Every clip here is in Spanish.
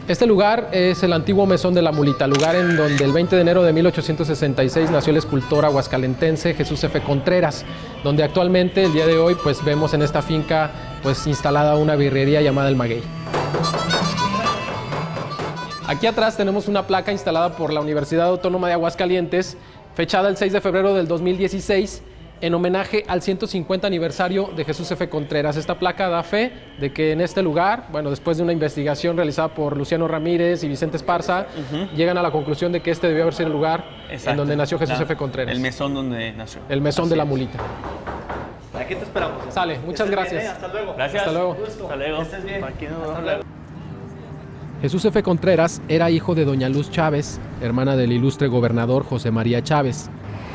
Este lugar es el antiguo Mesón de la Mulita, lugar en donde el 20 de enero de 1866 nació el escultor aguascalentense Jesús F. Contreras, donde actualmente, el día de hoy, pues vemos en esta finca pues instalada una birrería llamada El Maguey. Aquí atrás tenemos una placa instalada por la Universidad Autónoma de Aguascalientes, fechada el 6 de febrero del 2016, en homenaje al 150 aniversario de Jesús F. Contreras. Esta placa da fe de que en este lugar, bueno, después de una investigación realizada por Luciano Ramírez y Vicente Esparza, llegan a la conclusión de que este debió haber sido el lugar en donde nació Jesús F. Contreras. El mesón donde nació. El mesón de la Mulita. Aquí te esperamos. Sale, muchas gracias. Bien, hasta luego. Gracias. Hasta luego. Hasta luego. Que estés bien. Aquí nos Hasta vemos. luego. Jesús F. Contreras era hijo de doña Luz Chávez, hermana del ilustre gobernador José María Chávez,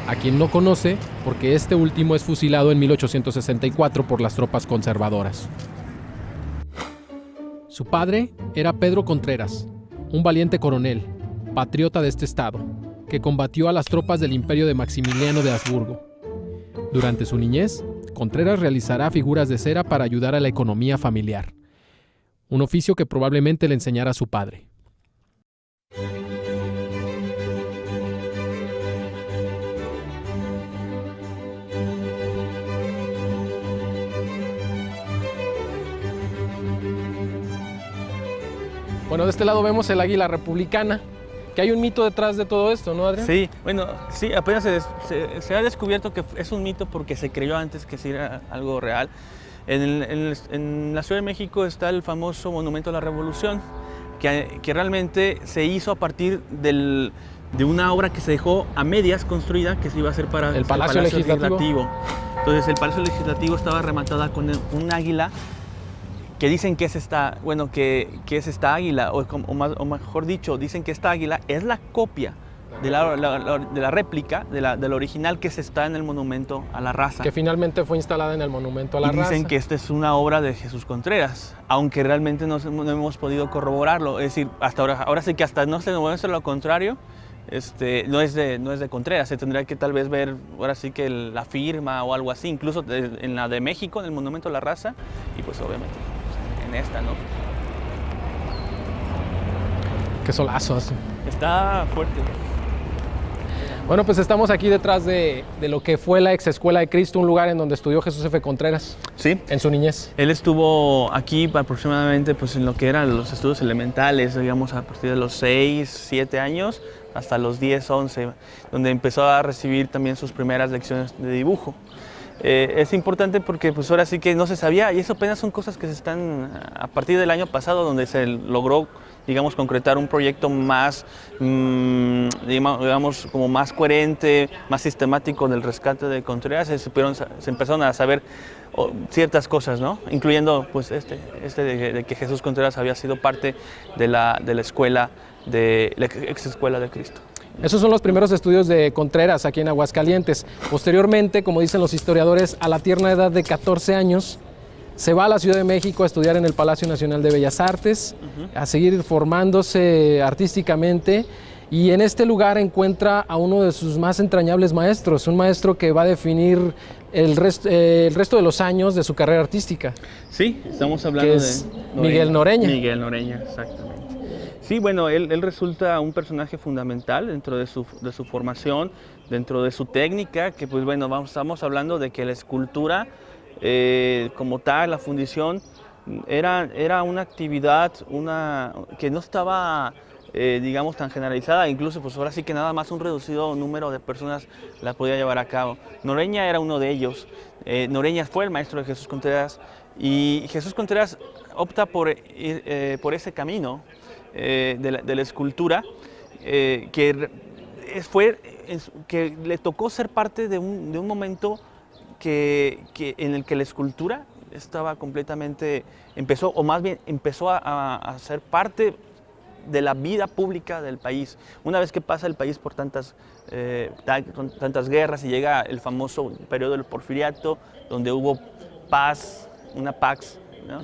a quien no conoce porque este último es fusilado en 1864 por las tropas conservadoras. Su padre era Pedro Contreras, un valiente coronel, patriota de este estado, que combatió a las tropas del imperio de Maximiliano de Habsburgo. Durante su niñez, Contreras realizará figuras de cera para ayudar a la economía familiar, un oficio que probablemente le enseñara a su padre. Bueno, de este lado vemos el águila republicana, que hay un mito detrás de todo esto, ¿no, Adrián? Sí, bueno, sí, apenas se ha descubierto que es un mito porque se creyó antes que sí era algo real. En la Ciudad de México está el famoso Monumento a la Revolución, que realmente se hizo a partir de una obra que se dejó a medias construida, que se iba a hacer para el Palacio Legislativo. Entonces el Palacio Legislativo estaba rematada con un águila, que dicen que es esta, bueno, que es esta águila, o mejor dicho, dicen que esta águila es la copia de la réplica, del original que se está en el Monumento a la Raza. Que finalmente fue instalada en el Monumento a la Raza. Dicen que esta es una obra de Jesús Contreras, aunque realmente no hemos podido corroborarlo. Es decir, hasta ahora sí que hasta no se demuestra lo contrario, no es de Contreras. Se tendría que tal vez ver ahora sí que la firma o algo así, incluso en la de México, en el Monumento a la Raza, y pues obviamente en esta, ¿no? Qué solazos. Está fuerte. Bueno, pues estamos aquí detrás de lo que fue la ex Escuela de Cristo, un lugar en donde estudió Jesús F. Contreras. Sí. En su niñez. Él estuvo aquí aproximadamente pues, en lo que eran los estudios elementales, digamos a partir de los 6, 7 años hasta los 10, 11, donde empezó a recibir también sus primeras lecciones de dibujo. Es importante porque pues ahora sí que no se sabía, y eso apenas son cosas que se están a partir del año pasado, donde se logró, digamos, concretar un proyecto más, digamos, como más coherente, más sistemático del rescate de Contreras. Se empezaron a saber ciertas cosas, ¿no? Incluyendo pues de que Jesús Contreras había sido parte de la escuela, de la ex Escuela de Cristo. Esos son los primeros estudios de Contreras aquí en Aguascalientes. Posteriormente, como dicen los historiadores, a la tierna edad de 14 años, se va a la Ciudad de México a estudiar en el Palacio Nacional de Bellas Artes, a seguir formándose artísticamente, y en este lugar encuentra a uno de sus más entrañables maestros, un maestro que va a definir el resto de los años de su carrera artística. Sí, estamos hablando de Miguel Noreña. Miguel Noreña, exactamente. Sí, bueno, él resulta un personaje fundamental dentro de su formación, dentro de su técnica, que pues bueno, estamos hablando de que la escultura como tal, la fundición, era una actividad que no estaba, digamos, tan generalizada, incluso pues ahora sí que nada más un reducido número de personas la podía llevar a cabo. Noreña era uno de ellos. Noreña fue el maestro de Jesús Contreras, y Jesús Contreras opta por ese camino de la escultura, que le tocó ser parte de un momento en el que la escultura estaba completamente, empezó a ser parte de la vida pública del país. Una vez que pasa el país por tantas guerras y llega el famoso periodo del Porfiriato, donde hubo paz, una pax, ¿no?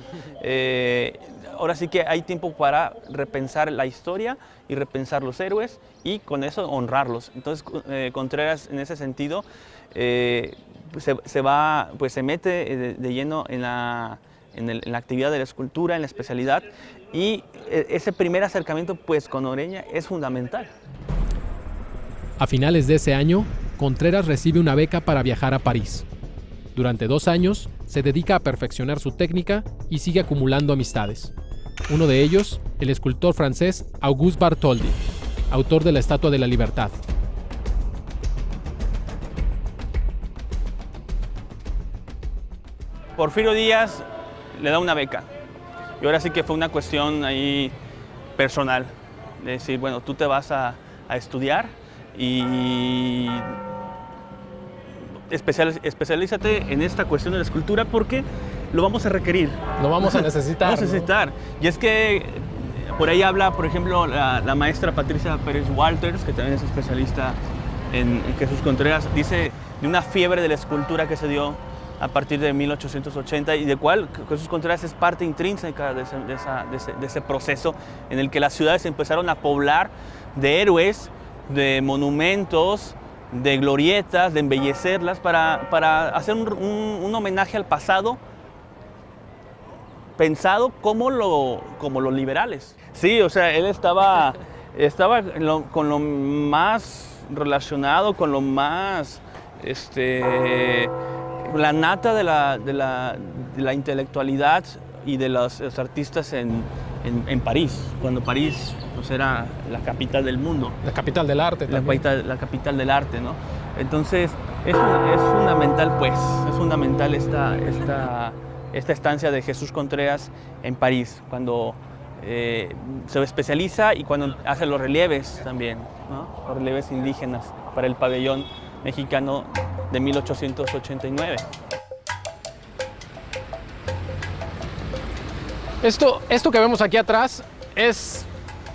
Ahora sí que hay tiempo para repensar la historia y repensar los héroes y con eso honrarlos. Entonces Contreras en ese sentido se mete de lleno en en la actividad de la escultura, en la especialidad, y ese primer acercamiento pues con Oreña es fundamental. A finales de ese año, Contreras recibe una beca para viajar a París. Durante 2 años, se dedica a perfeccionar su técnica y sigue acumulando amistades. Uno de ellos, el escultor francés Auguste Bartholdi, autor de la Estatua de la Libertad. Porfirio Díaz le da una beca. Y ahora sí que fue una cuestión ahí personal. De decir, bueno, tú te vas a estudiar y especialízate en esta cuestión de la escultura porque lo vamos a requerir. Lo vamos a necesitar. Vamos a necesitar. Y es que por ahí habla, por ejemplo, la maestra Patricia Pérez Walters, que también es especialista en Jesús Contreras, dice de una fiebre de la escultura que se dio a partir de 1880 y de cual Jesús Contreras es parte intrínseca de ese proceso en el que las ciudades empezaron a poblar de héroes, de monumentos, de glorietas, de embellecerlas para hacer un homenaje al pasado pensado como los liberales. Sí, o sea, él estaba con lo más relacionado, con lo más la nata de la intelectualidad y de los artistas en París, cuando París pues, era la capital del mundo. La capital del arte también. La capital del arte, ¿no? Entonces, es fundamental, pues, es fundamental esta estancia de Jesús Contreras en París, cuando se especializa y cuando hace los relieves también, ¿no? Los relieves indígenas para el pabellón mexicano de 1889. Esto que vemos aquí atrás es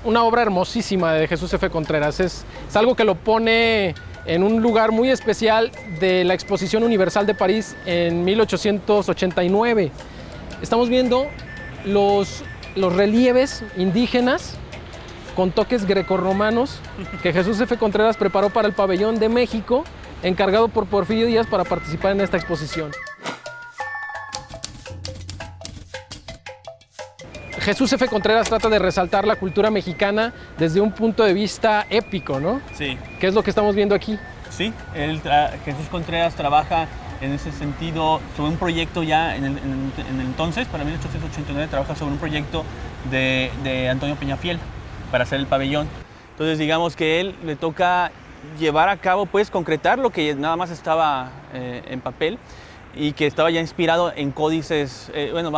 una obra hermosísima de Jesús F. Contreras. Es algo que lo pone en un lugar muy especial de la Exposición Universal de París en 1889. Estamos viendo los relieves indígenas con toques grecorromanos que Jesús F. Contreras preparó para el Pabellón de México, encargado por Porfirio Díaz para participar en esta exposición. Jesús F. Contreras trata de resaltar la cultura mexicana desde un punto de vista épico, ¿no? Sí. ¿Qué es lo que estamos viendo aquí? Sí, Jesús Contreras trabaja en ese sentido sobre un proyecto ya en el entonces, para 1889, trabaja sobre un proyecto de Antonio Peñafiel para hacer el pabellón. Entonces digamos que él le toca llevar a cabo, pues concretar lo que nada más estaba en papel y que estaba ya inspirado en códices. Bueno,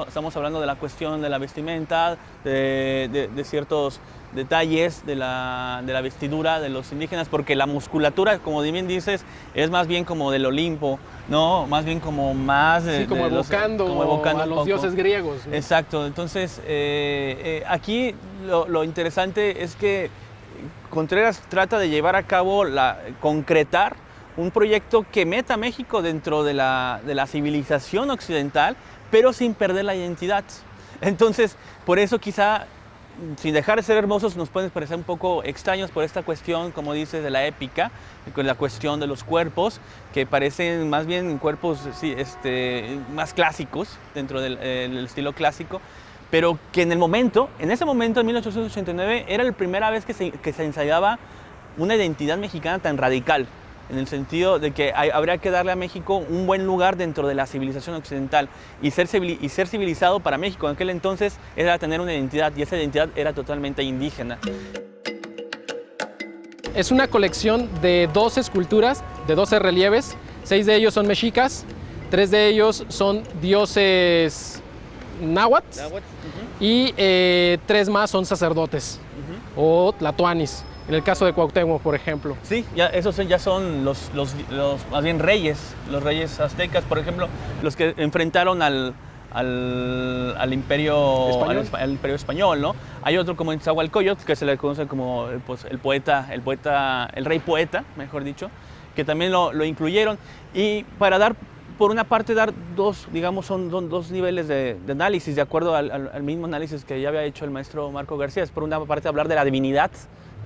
estamos hablando de la cuestión de la vestimenta, de ciertos detalles de la vestidura de los indígenas, porque la musculatura, como bien dices, es más bien como del Olimpo, ¿no? Más bien como más... Sí, como evocando a los dioses griegos, ¿no? Exacto. Entonces, aquí lo interesante es que Contreras trata de llevar a cabo, concretar un proyecto que meta a México dentro de la civilización occidental, pero sin perder la identidad. Entonces, por eso quizá, sin dejar de ser hermosos, nos pueden parecer un poco extraños por esta cuestión, como dices, de la épica, con la cuestión de los cuerpos, que parecen más bien cuerpos sí, más clásicos, dentro del estilo clásico, pero que en ese momento, en 1889, era la primera vez que se ensayaba una identidad mexicana tan radical, en el sentido de que habría que darle a México un buen lugar dentro de la civilización occidental y ser civilizado para México en aquel entonces era tener una identidad, y esa identidad era totalmente indígena. Es una colección de 12 esculturas, de 12 relieves. 6 de ellos son mexicas, 3 de ellos son dioses náhuatl y 3 más son sacerdotes o tlatoanis. En el caso de Cuauhtémoc, por ejemplo. Sí, esos ya son los más bien reyes, los reyes aztecas, por ejemplo, los que enfrentaron al imperio español. Al imperio español, ¿no? Hay otro como Nezahualcóyotl, que se le conoce como pues, el rey poeta, mejor dicho, que también lo incluyeron. Y para por una parte dar son dos niveles de análisis, de acuerdo al mismo análisis que ya había hecho el maestro Marco García. Es por una parte hablar de la divinidad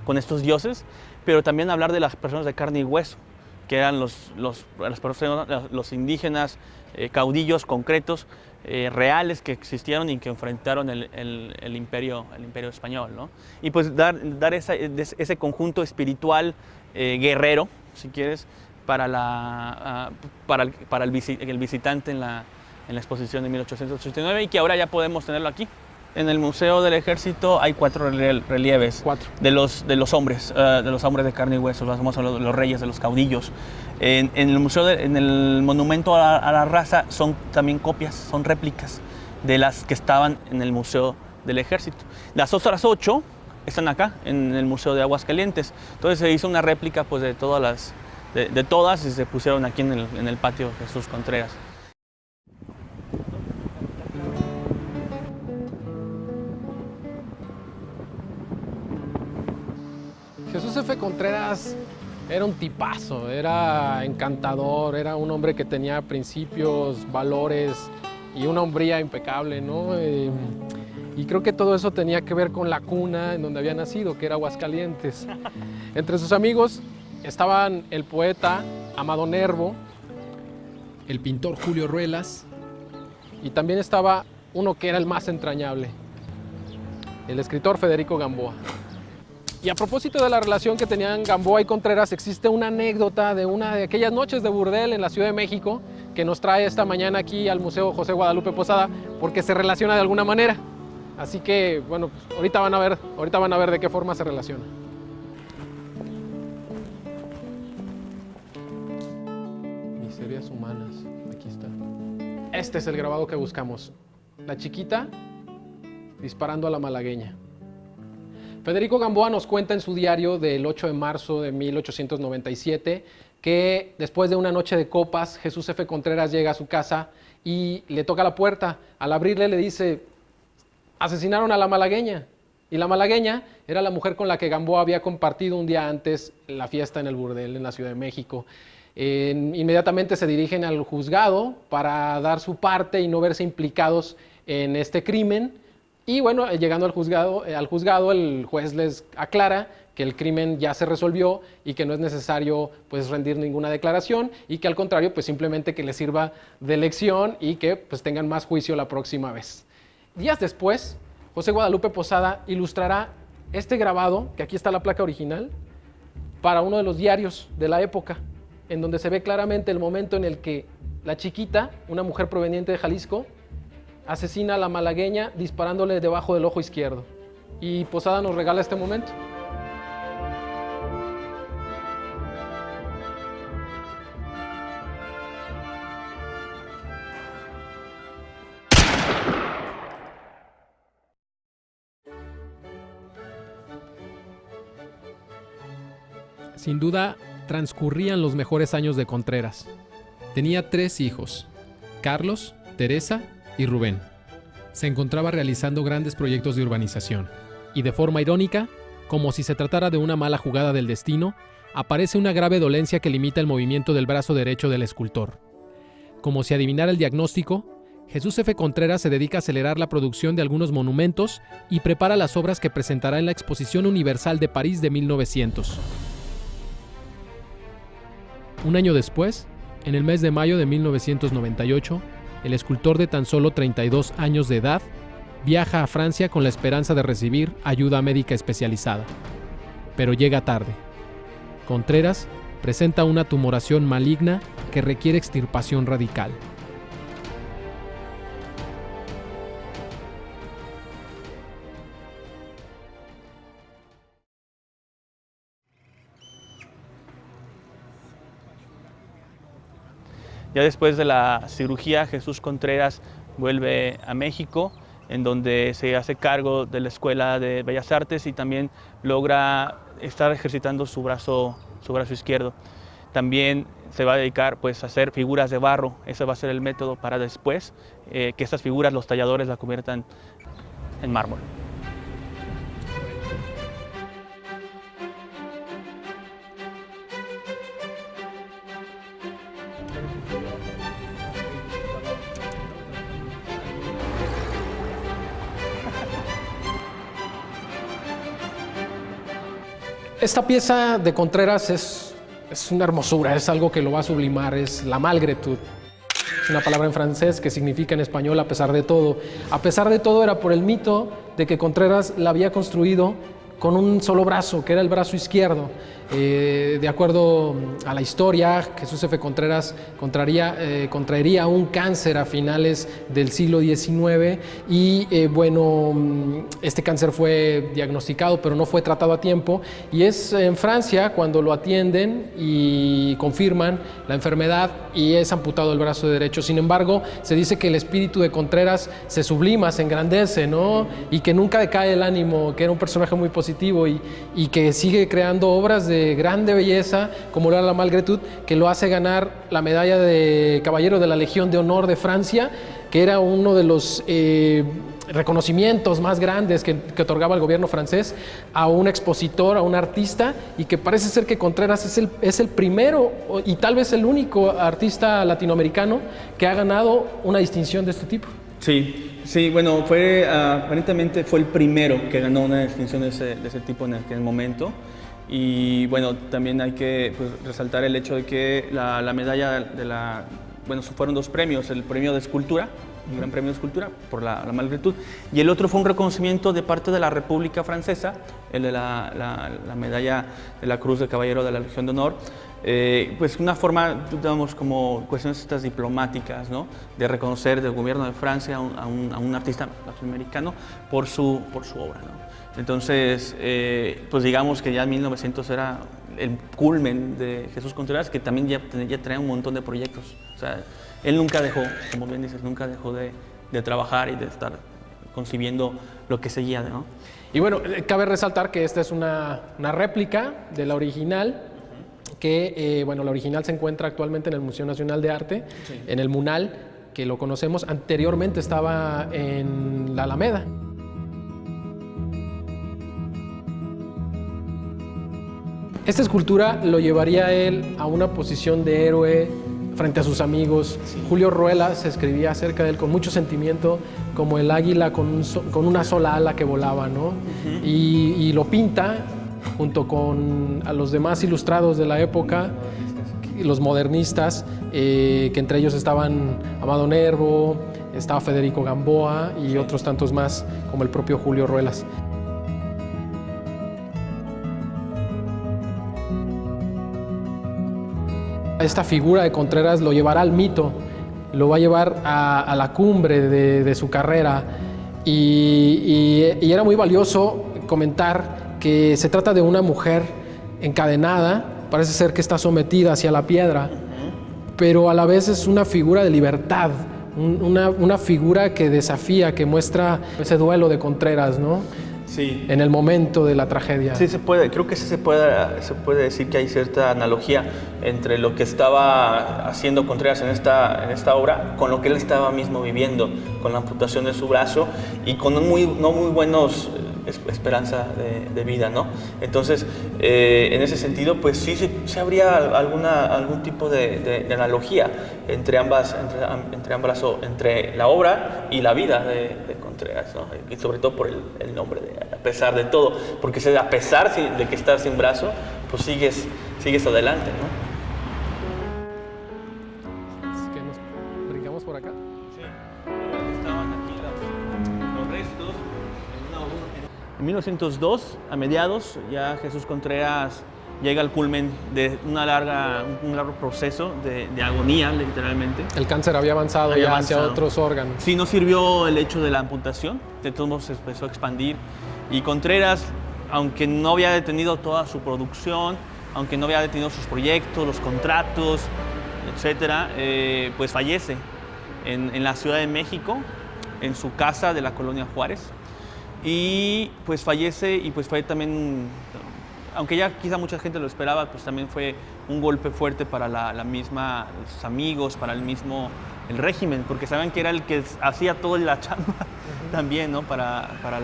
con estos dioses, pero también hablar de las personas de carne y hueso, que eran los indígenas, caudillos concretos, reales que existieron y que enfrentaron el imperio español, ¿no? Y pues dar ese conjunto espiritual guerrero, si quieres, para el visitante en la exposición de 1889 y que ahora ya podemos tenerlo aquí. En el Museo del Ejército hay 4 relieves de los hombres de carne y hueso, los reyes, de los caudillos. En el museo, en el monumento a la raza son también copias, son réplicas de las que estaban en el Museo del Ejército. Las otras 8 están acá, en el Museo de Aguascalientes. Entonces se hizo una réplica pues, de todas y se pusieron aquí en el patio Jesús Contreras. Jesús F. Contreras era un tipazo, era encantador, era un hombre que tenía principios, valores y una hombría impecable, ¿no? Y creo que todo eso tenía que ver con la cuna en donde había nacido, que era Aguascalientes. Entre sus amigos estaban el poeta Amado Nervo, el pintor Julio Ruelas y también estaba uno que era el más entrañable, el escritor Federico Gamboa. Y a propósito de la relación que tenían Gamboa y Contreras, existe una anécdota de una de aquellas noches de burdel en la Ciudad de México que nos trae esta mañana aquí al Museo José Guadalupe Posada porque se relaciona de alguna manera. Así que, bueno, pues ahorita van a ver de qué forma se relaciona. Miserias humanas, aquí está. Este es el grabado que buscamos. La chiquita disparando a la malagueña. Federico Gamboa nos cuenta en su diario del 8 de marzo de 1897 que después de una noche de copas, Jesús F. Contreras llega a su casa y le toca la puerta. Al abrirle le dice, asesinaron a la malagueña. Y la malagueña era la mujer con la que Gamboa había compartido un día antes la fiesta en el burdel en la Ciudad de México. Inmediatamente se dirigen al juzgado para dar su parte y no verse implicados en este crimen. Y bueno, llegando al juzgado el juez les aclara que el crimen ya se resolvió y que no es necesario pues, rendir ninguna declaración y que al contrario, pues simplemente que les sirva de lección y que pues, tengan más juicio la próxima vez. Días después, José Guadalupe Posada ilustrará este grabado, que aquí está la placa original, para uno de los diarios de la época, en donde se ve claramente el momento en el que la chiquita, una mujer proveniente de Jalisco, asesina a la malagueña disparándole debajo del ojo izquierdo. Y Posada nos regala este momento. Sin duda, transcurrían los mejores años de Contreras. Tenía 3 hijos, Carlos, Teresa y Rubén. Se encontraba realizando grandes proyectos de urbanización. Y de forma irónica, como si se tratara de una mala jugada del destino, aparece una grave dolencia que limita el movimiento del brazo derecho del escultor. Como si adivinara el diagnóstico, Jesús F. Contreras se dedica a acelerar la producción de algunos monumentos y prepara las obras que presentará en la Exposición Universal de París de 1900. Un año después, en el mes de mayo de 1998, el escultor de tan solo 32 años de edad viaja a Francia con la esperanza de recibir ayuda médica especializada. Pero llega tarde. Contreras presenta una tumoración maligna que requiere extirpación radical. Ya después de la cirugía, Jesús Contreras vuelve a México, en donde se hace cargo de la Escuela de Bellas Artes y también logra estar ejercitando su brazo izquierdo. También se va a dedicar pues, a hacer figuras de barro. Ese va a ser el método para después que estas figuras los talladores la conviertan en mármol. Esta pieza de Contreras es una hermosura, es algo que lo va a sublimar, es la Malgretud. es una palabra en francés que significa en español a pesar de todo. A pesar de todo era por el mito de que Contreras la había construido con un solo brazo, que era el brazo izquierdo. De acuerdo a la historia, Jesús F. Contreras contraería un cáncer a finales del siglo XIX y este cáncer fue diagnosticado pero no fue tratado a tiempo, y es en Francia cuando lo atienden y confirman la enfermedad y es amputado el brazo derecho. Sin embargo, se dice que el espíritu de Contreras se sublima, se engrandece, ¿no? Y que nunca decae el ánimo, que era un personaje muy positivo y que sigue creando obras de grande belleza, como era La Malgré Tout, que lo hace ganar la medalla de Caballero de la Legión de Honor de Francia, que era uno de los reconocimientos más grandes que otorgaba el gobierno francés a un expositor, a un artista, y que parece ser que Contreras es el primero y tal vez el único artista latinoamericano que ha ganado una distinción de este tipo. Sí, bueno, aparentemente fue el primero que ganó una distinción de ese tipo en aquel momento. Y bueno, también hay que resaltar el hecho de que la medalla fueron 2 premios, el premio de escultura, un gran premio de escultura por la Malgré Tout, y el otro fue un reconocimiento de parte de la República Francesa, el de la medalla de la Cruz de Caballero de la Legión de Honor, una forma, digamos, como cuestiones estas diplomáticas, ¿no?, de reconocer del gobierno de Francia a un artista latinoamericano por su obra, ¿no? Entonces, digamos que ya en 1900 era el culmen de Jesús Contreras, que también ya traía un montón de proyectos. O sea, él nunca dejó, como bien dices, nunca dejó de trabajar y de estar concibiendo lo que seguía, ¿no? Y bueno, cabe resaltar que esta es una réplica de la original, que la original se encuentra actualmente en el Museo Nacional de Arte, sí, en el MUNAL, que lo conocemos. Anteriormente estaba en la Alameda. Esta escultura lo llevaría a él a una posición de héroe frente a sus amigos. Sí. Julio Ruelas escribía acerca de él con mucho sentimiento, como el águila con una sola ala que volaba, ¿no? Uh-huh. Y lo pinta junto con a los demás ilustrados de la época, los modernistas, que entre ellos estaban Amado Nervo, estaba Federico Gamboa y sí, otros tantos más, como el propio Julio Ruelas. Esta figura de Contreras lo llevará al mito, lo va a llevar a la cumbre de su carrera, y era muy valioso comentar que se trata de una mujer encadenada, parece ser que está sometida hacia la piedra, pero a la vez es una figura de libertad, una figura que desafía, que muestra ese duelo de Contreras, ¿no? Sí. En el momento de la tragedia. Sí, creo que sí se puede decir que hay cierta analogía entre lo que estaba haciendo Contreras en esta obra con lo que él estaba mismo viviendo, con la amputación de su brazo y con no muy buenos esperanza de vida, ¿no? Entonces, en ese sentido, pues sí habría algún tipo de analogía entre la obra y la vida de Contreras, ¿no? Y sobre todo por el nombre, a pesar de todo, porque a pesar de que estás sin brazo, pues sigues adelante, ¿no? Es que nos brincamos por acá. Sí, estaban aquí los restos. En 1902, a mediados, ya Jesús Contreras llega al culmen de un largo proceso de agonía, literalmente. El cáncer había avanzado hacia otros órganos. Sí, no sirvió el hecho de la amputación, de todos modos se empezó a expandir. Y Contreras, aunque no había detenido toda su producción, aunque no había detenido sus proyectos, los contratos, etcétera, pues fallece en la Ciudad de México, en su casa de la Colonia Juárez. Y pues fallece, y pues fue también, aunque ya quizá mucha gente lo esperaba, pues también fue un golpe fuerte para sus amigos, para el régimen, porque saben que era el que hacía toda la chamba también, ¿no? Para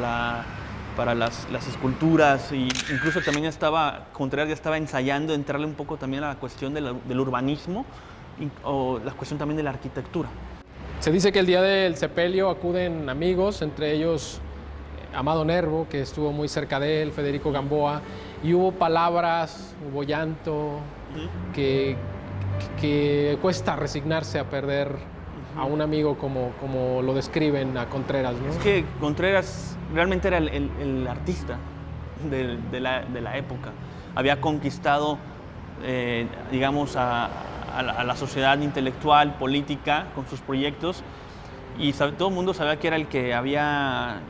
las esculturas, y incluso también Contreras ya estaba ensayando entrarle un poco también a la cuestión del urbanismo o la cuestión también de la arquitectura. Se dice que el día del sepelio acuden amigos, entre ellos Amado Nervo, que estuvo muy cerca de él, Federico Gamboa, y hubo palabras, hubo llanto, que cuesta resignarse a perder a un amigo como lo describen a Contreras, ¿no? Es que Contreras realmente era el artista de la época. Había conquistado, digamos, a la sociedad intelectual, política, con sus proyectos, y todo el mundo sabía que era el que había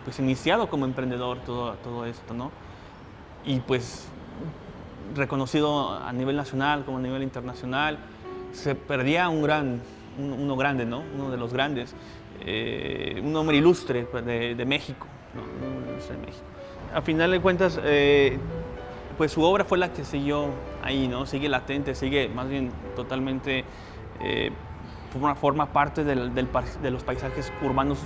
pues, iniciado como emprendedor todo esto, ¿no? Y pues reconocido a nivel nacional como a nivel internacional. Se perdía uno grande, ¿no? Uno de los grandes, un hombre ilustre de México, ¿no? Un hombre ilustre de México. A final de cuentas, pues su obra fue la que siguió ahí, ¿no? Sigue latente, sigue más bien totalmente, forma parte de los paisajes urbanos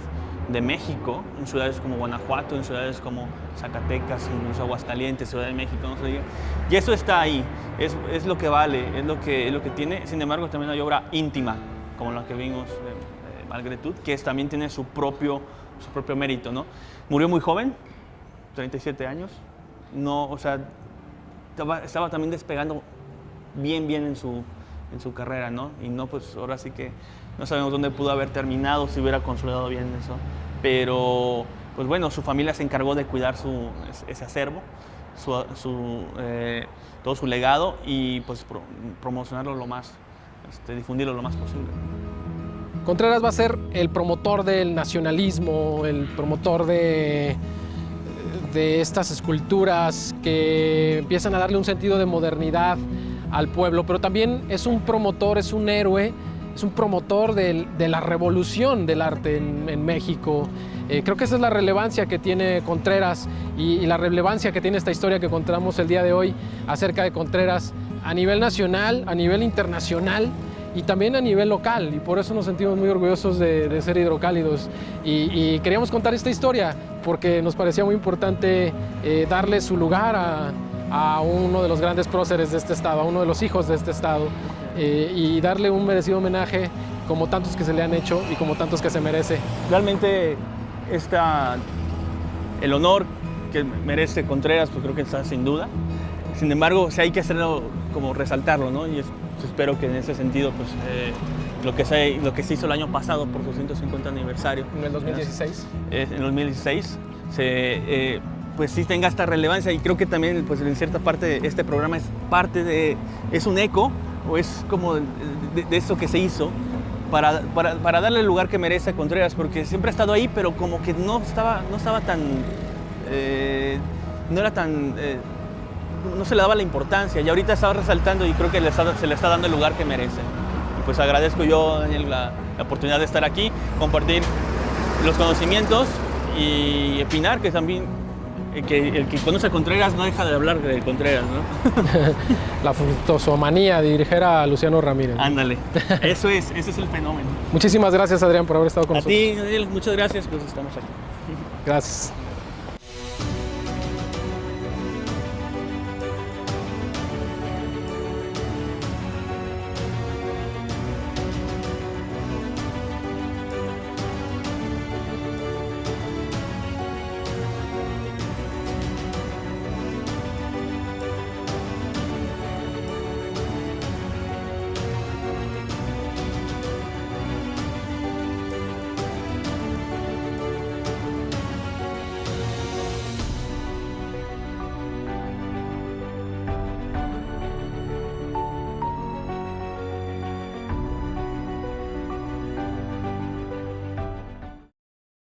de México, en ciudades como Guanajuato, en ciudades como Zacatecas, incluso Aguascalientes, Ciudad de México, no se diga. Y eso está ahí, es lo que vale, es lo que tiene. Sin embargo, también hay obra íntima, como la que vimos de Malgré-Tout, que también tiene su propio mérito, ¿no? Murió muy joven, 37 años, no, o sea, estaba también despegando bien en su carrera, ¿no? Y no, pues ahora sí que no sabemos dónde pudo haber terminado si hubiera consolidado bien eso. Pero, pues bueno, su familia se encargó de cuidar ese acervo, todo su legado y pues promocionarlo difundirlo lo más posible. Contreras va a ser el promotor del nacionalismo, el promotor de estas esculturas que empiezan a darle un sentido de modernidad al pueblo, pero también es un promotor, es un héroe, es un promotor de la revolución del arte en México. Creo que esa es la relevancia que tiene Contreras y la relevancia que tiene esta historia que contamos el día de hoy acerca de Contreras a nivel nacional, a nivel internacional y también a nivel local, y por eso nos sentimos muy orgullosos de ser hidrocálidos y queríamos contar esta historia porque nos parecía muy importante darle su lugar a uno de los grandes próceres de este estado, a uno de los hijos de este estado, y darle un merecido homenaje como tantos que se le han hecho y como tantos que se merece. Realmente el honor que merece Contreras, pues creo que está sin duda. Sin embargo, sí hay que hacerlo, como resaltarlo, ¿no? Y espero que en ese sentido, pues, lo que se hizo el año pasado por su 150 aniversario. En el 2016. En el 2016, pues sí tenga esta relevancia, y creo que también, pues en cierta parte, este programa es un eco, o es como de esto que se hizo, para darle el lugar que merece a Contreras, porque siempre ha estado ahí, pero como que no estaba tan, no era tan, no se le daba la importancia, y ahorita estaba resaltando y creo que se le está dando el lugar que merece. Y pues agradezco yo, Daniel, la oportunidad de estar aquí, compartir los conocimientos y opinar, que también el que conoce a Contreras no deja de hablar de Contreras, ¿no? La frutosomanía de dirigir a Luciano Ramírez. Ándale, ese es el fenómeno. Muchísimas gracias, Adrián, por haber estado con nosotros. A ti, Daniel, muchas gracias, pues estamos aquí. Gracias.